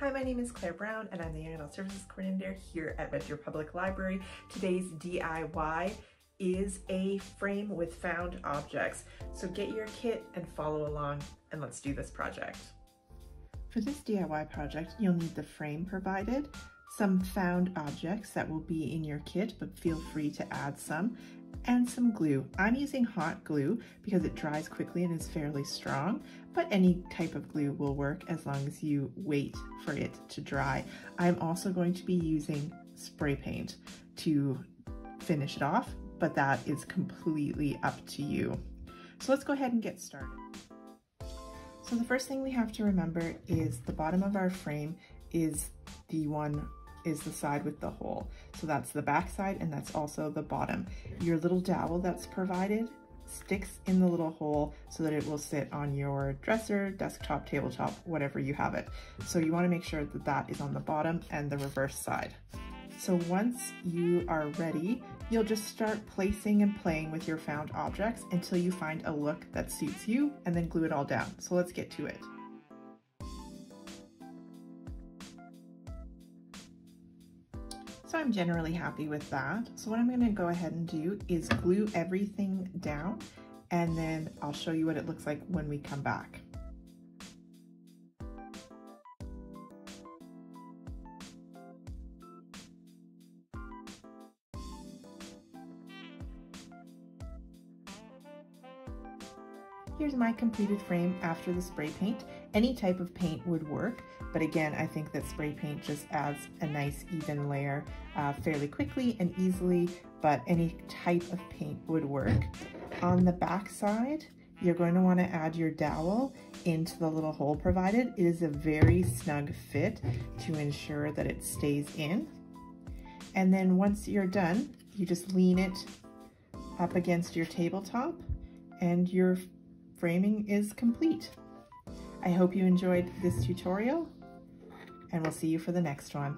Hi, my name is Claire Brown and I'm the Young Adult Services Coordinator here at Red Deer Public Library. Today's DIY is a frame with found objects. So get your kit and follow along and let's do this project. For this DIY project, you'll need the frame provided, some found objects that will be in your kit, but feel free to add some, and some glue. I'm using hot glue because it dries quickly and is fairly strong, but any type of glue will work as long as you wait for it to dry. I'm also going to be using spray paint to finish it off, but that is completely up to you. So let's go ahead and get started. So the first thing we have to remember is the bottom of our frame is the side with the hole. So that's the back side and that's also the bottom. Your little dowel that's provided sticks in the little hole so that it will sit on your dresser, desktop, tabletop, whatever you have it. So you want to make sure that that is on the bottom and the reverse side. So once you are ready, you'll just start placing and playing with your found objects until you find a look that suits you and then glue it all down. So let's get to it. So I'm generally happy with that. So what I'm going to go ahead and do is glue everything down and then I'll show you what it looks like when we come back. Here's my completed frame after the spray paint. Any type of paint would work, but again, I think that spray paint just adds a nice even layer fairly quickly and easily, but any type of paint would work. On the back side, you're going to want to add your dowel into the little hole provided. It is a very snug fit to ensure that it stays in. And then once you're done, you just lean it up against your tabletop and your framing is complete. I hope you enjoyed this tutorial and we'll see you for the next one.